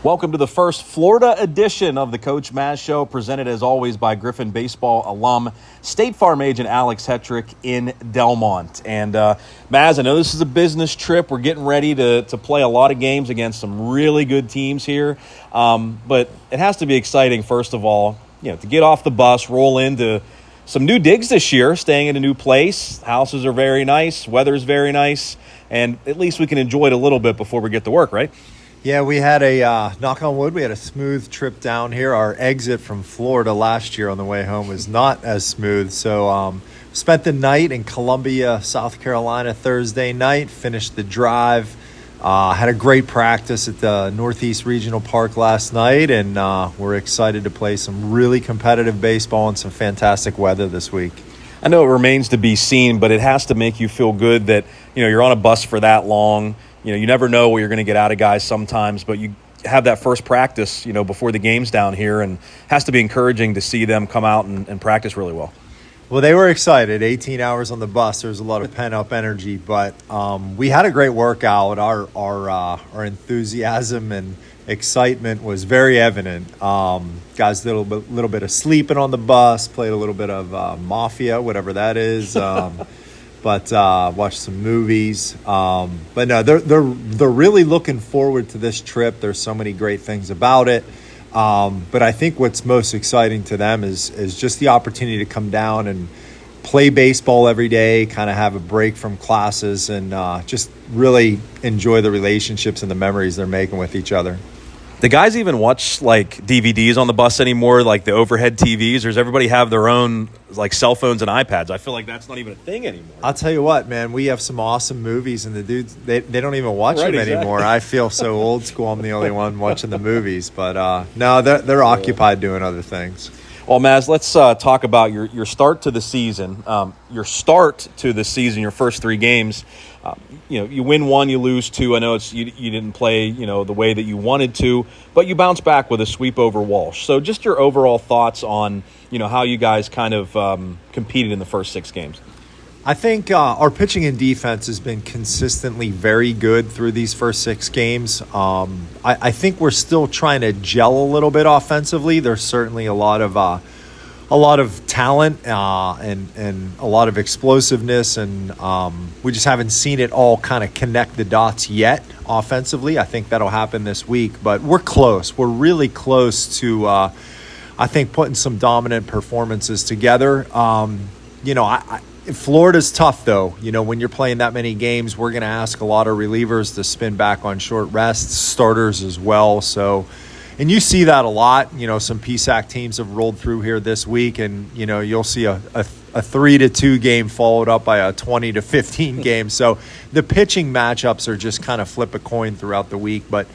Welcome to the first Florida edition of the Coach Maz Show, presented as always by Griffin baseball alum, State Farm agent Alex Hetrick in Delmont. And Maz, I know this is a business trip. We're getting ready to play a lot of games against some really good teams here. But it has to be exciting, first of all, to get off the bus, roll into some new digs this year, staying in a new place. Houses are very nice, weather's very nice, and at least we can enjoy it a little bit before we get to work, right? Yeah, we had knock on wood, we had a smooth trip down here. Our exit from Florida last year on the way home was not as smooth. So spent the night in Columbia, South Carolina Thursday night, finished the drive. Had a great practice at the Northeast Regional Park last night, and we're excited to play some really competitive baseball and some fantastic weather this week. I know it remains to be seen, but it has to make you feel good that you're on a bus for that long. You never know what you're going to get out of guys sometimes, but you have that first practice, before the game's down here, and it has to be encouraging to see them come out and practice really well. Well, they were excited. 18 hours on the bus. There was a lot of pent-up energy, but we had a great workout. Our enthusiasm and excitement was very evident. Guys did a little bit of sleeping on the bus, played a little bit of Mafia, whatever that is. But watched some movies. But no, they're really looking forward to this trip. There's so many great things about it. But I think what's most exciting to them is just the opportunity to come down and play baseball every day, kind of have a break from classes, and just really enjoy the relationships and the memories they're making with each other. The guys even watch DVDs on the bus anymore, like the overhead TVs, or does everybody have their own cell phones and iPads? I feel like that's not even a thing anymore. I'll tell you what, man, we have some awesome movies, and the dudes, they don't even watch them anymore. I feel so old school. I'm the only one watching the movies, but no, they're occupied doing other things. Well, Maz, let's talk about your start to the season. Your first three games. You win one, you lose two. I know you didn't play, the way that you wanted to, but you bounced back with a sweep over Walsh. So just your overall thoughts on, how you guys kind of competed in the first six games. I think our pitching and defense has been consistently very good through these first six games. I think we're still trying to gel a little bit offensively. There's certainly a lot of talent and a lot of explosiveness, and we just haven't seen it all kind of connect the dots yet offensively. I think that'll happen this week, but we're close. We're really close to, I think, putting some dominant performances together. Florida's tough, though. When you're playing that many games, we're going to ask a lot of relievers to spin back on short rests, starters as well. So, and you see that a lot. Some PSAC teams have rolled through here this week, and you'll see a 3-2 game followed up by a 20-15 game. So the pitching matchups are just kind of flip a coin throughout the week. But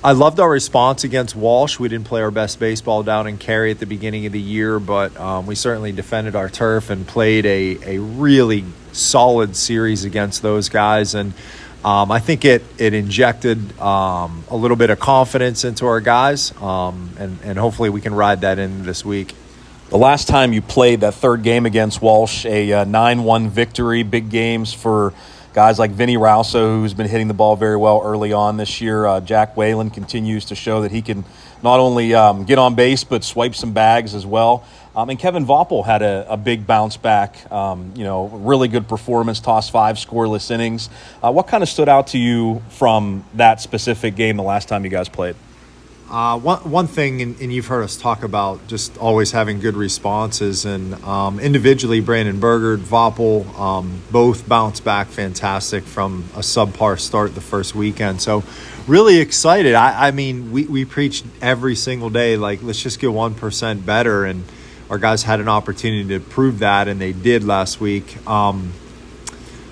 I loved our response against Walsh. We didn't play our best baseball down in Cary at the beginning of the year, but we certainly defended our turf and played a really solid series against those guys. And I think it injected a little bit of confidence into our guys, and hopefully we can ride that in this week. The last time you played that third game against Walsh, a 9-1 victory, big games for guys like Vinny Rauso, who's been hitting the ball very well early on this year. Jack Whalen continues to show that he can not only get on base, but swipe some bags as well. And Kevin Voppel had a big bounce back, really good performance, tossed 5 scoreless innings. What kind of stood out to you from that specific game the last time you guys played? One thing, and you've heard us talk about just always having good responses, and individually, Brandon Berger, Voppel, both bounced back fantastic from a subpar start the first weekend. So really excited. I mean, we preached every single day, let's just get 1% better, and our guys had an opportunity to prove that, and they did last week.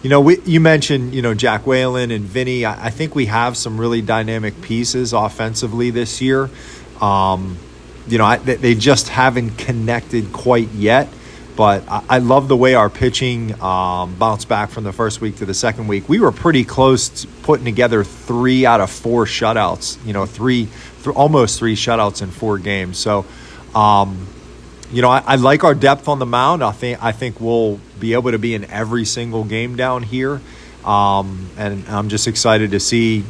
You mentioned, Jack Whalen and Vinny. I think we have some really dynamic pieces offensively this year. They just haven't connected quite yet. But I love the way our pitching bounced back from the first week to the second week. We were pretty close to putting together 3 out of 4 shutouts. Almost 3 shutouts in 4 games. So, I like our depth on the mound. I think we'll be able to be in every single game down here. And I'm just excited to see,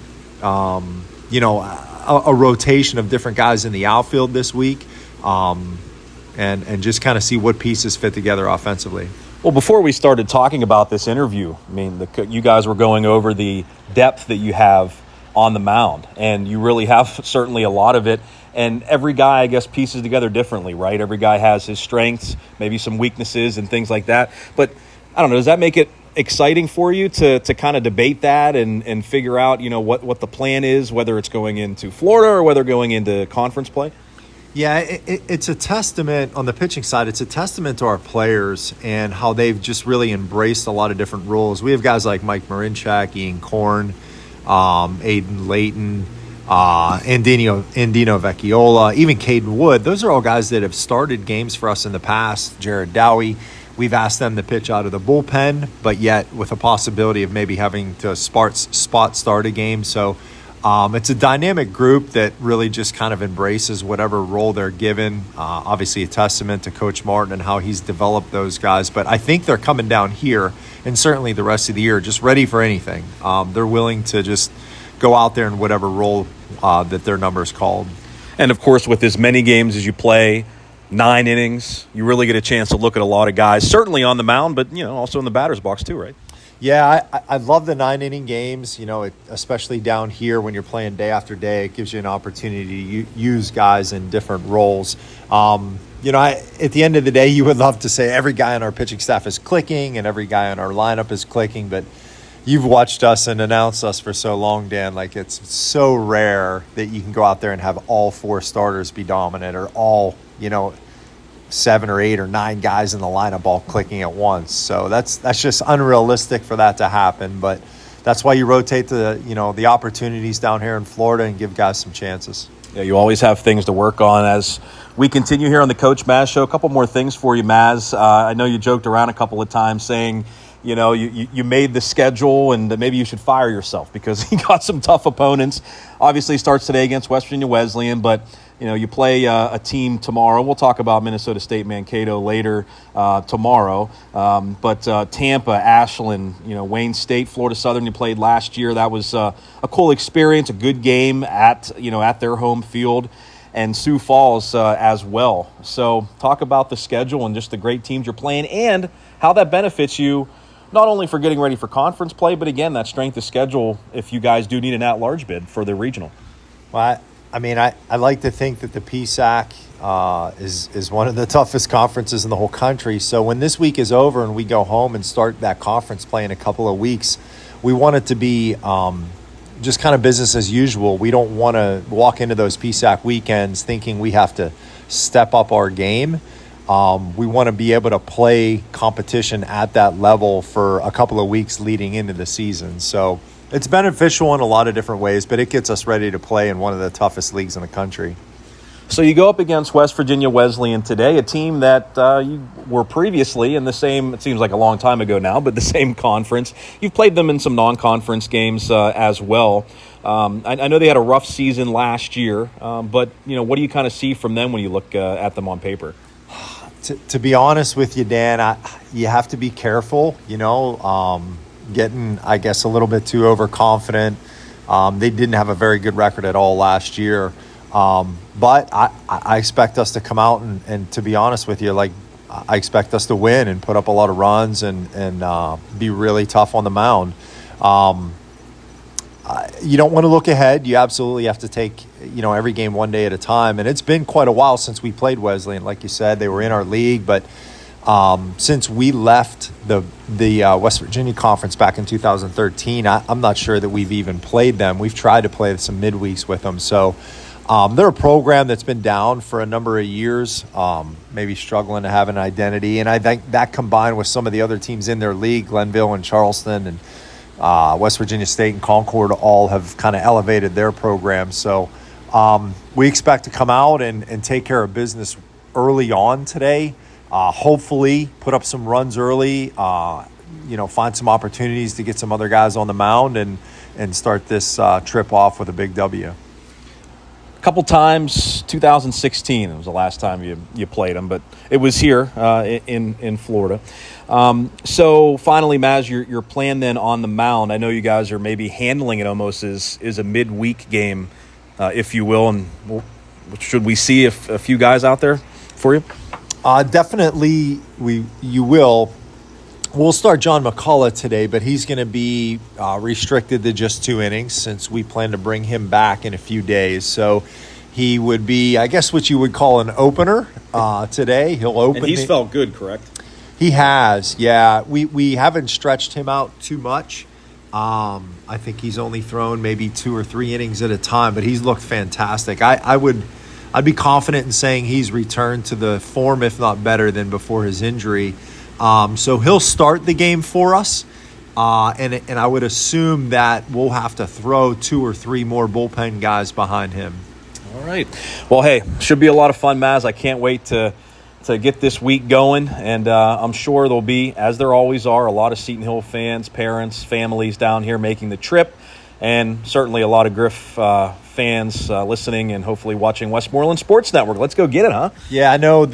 a rotation of different guys in the outfield this week, and just kind of see what pieces fit together offensively. Well, before we started talking about this interview, I mean, you guys were going over the depth that you have on the mound, and you really have certainly a lot of it. And every guy, I guess, pieces together differently, right? Every guy has his strengths, maybe some weaknesses and things like that. But I don't know, does that make it exciting for you to kind of debate that and figure out, what the plan is, whether it's going into Florida or whether going into conference play? Yeah, it's a testament on the pitching side. It's a testament to our players and how they've just really embraced a lot of different roles. We have guys like Mike Marizzaldi, Ian Korn, Aiden Layton, Andino Vecchiola, even Caden Wood. Those are all guys that have started games for us in the past. Jared Dowie, we've asked them to pitch out of the bullpen, but yet with a possibility of maybe having to spot start a game. So it's a dynamic group that really just kind of embraces whatever role they're given. Obviously a testament to Coach Martin and how he's developed those guys. But I think they're coming down here, and certainly the rest of the year, just ready for anything. They're willing to just go out there in whatever role that their number is called. And, of course, with as many games as you play, 9 innings, you really get a chance to look at a lot of guys, certainly on the mound, but, also in the batter's box too, right? Yeah, I love the 9-inning games, especially down here when you're playing day after day. It gives you an opportunity to use guys in different roles. At the end of the day, you would love to say every guy on our pitching staff is clicking and every guy on our lineup is clicking, but you've watched us and announced us for so long, Dan. Like, it's so rare that you can go out there and have all 4 starters be dominant, or all, 7 or 8 or 9 guys in the lineup all clicking at once. So that's just unrealistic for that to happen. But that's why you rotate the opportunities down here in Florida and give guys some chances. Yeah, you always have things to work on as we continue here on the Coach Maz Show. A couple more things for you, Maz. I know you joked around a couple of times saying, you made the schedule and maybe you should fire yourself because you got some tough opponents. Obviously starts today against West Virginia Wesleyan, but you play a team tomorrow. We'll talk about Minnesota State Mankato later tomorrow. But Tampa, Ashland, Wayne State, Florida Southern you played last year. That was a cool experience, a good game at their home field, and Sioux Falls as well. So talk about the schedule and just the great teams you're playing and how that benefits you, not only for getting ready for conference play, but again, that strength of schedule if you guys do need an at-large bid for the regional. Well, I like to think that the PSAC is one of the toughest conferences in the whole country. So when this week is over and we go home and start that conference play in a couple of weeks, we want it to be just kind of business as usual. We don't want to walk into those PSAC weekends thinking we have to step up our game. We want to be able to play competition at that level for a couple of weeks leading into the season. So it's beneficial in a lot of different ways, but it gets us ready to play in one of the toughest leagues in the country. So you go up against West Virginia Wesleyan today, a team that you were previously in the same, it seems like a long time ago now, but the same conference. You've played them in some non-conference games as well. I know they had a rough season last year, but what do you kind of see from them when you look at them on paper? To be honest with you, Dan, you have to be careful, getting, I guess, a little bit too overconfident. They didn't have a very good record at all last year. But I expect us to come out and to be honest with you, I expect us to win and put up a lot of runs and be really tough on the mound. You don't want to look ahead. You absolutely have to take, every game one day at a time. And it's been quite a while since we played Wesleyan. Like you said, they were in our league, but since we left the West Virginia Conference back in 2013, I'm not sure that we've even played them. We've tried to play some midweeks with them. So they're a program that's been down for a number of years, maybe struggling to have an identity. And I think that combined with some of the other teams in their league, Glenville and Charleston and West Virginia State and Concord, all have kind of elevated their program. So we expect to come out and take care of business early on today. Hopefully put up some runs early, find some opportunities to get some other guys on the mound and start this trip off with a big W. A couple times, 2016 was the last time you played them, but it was here in Florida. So finally, Maz, your plan then on the mound, I know you guys are maybe handling it almost as a midweek game if you will. And should we see a few guys out there for you? Definitely, you will. We'll start John McCullough today, but he's going to be restricted to just 2 innings since we plan to bring him back in a few days. So he would be, I guess, what you would call an opener today. He'll open. And he's felt good, correct? He has, yeah. We haven't stretched him out too much. I think he's only thrown maybe 2 or 3 innings at a time, but he's looked fantastic. I'd be confident in saying he's returned to the form, if not better, than before his injury. So he'll start the game for us, and I would assume that we'll have to throw 2 or 3 more bullpen guys behind him. All right. Well, hey, should be a lot of fun, Maz. I can't wait to get this week going, and I'm sure there'll be, as there always are, a lot of Seton Hill fans, parents, families down here making the trip, and certainly a lot of Griff fans listening and hopefully watching Westmoreland Sports Network. Let's go get it, huh? Yeah, I know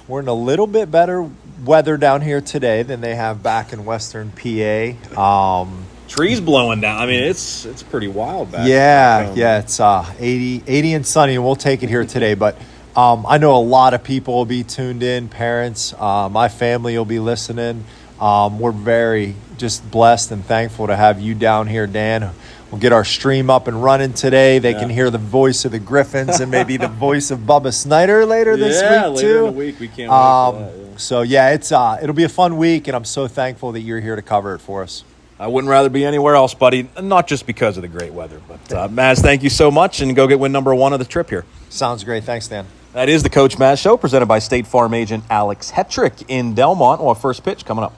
we're in a little bit better weather down here today than they have back in Western PA. Trees blowing down. I mean, it's pretty wild back. Yeah, it's 80 and sunny, and we'll take it here today. But I know a lot of people will be tuned in, parents. My family will be listening. We're very just blessed and thankful to have you down here, Dan. We'll get our stream up and running today. They can hear the voice of the Griffins and maybe the voice of Bubba Snyder later this week, too. Later in the week. We can't wait for that. So, yeah, it'll be a fun week, and I'm so thankful that you're here to cover it for us. I wouldn't rather be anywhere else, buddy, not just because of the great weather. But, Maz, thank you so much, and go get win number 1 of the trip here. Sounds great. Thanks, Dan. That is the Coach Maz Show, presented by State Farm agent Alex Hetrick in Delmont. Well, first pitch coming up.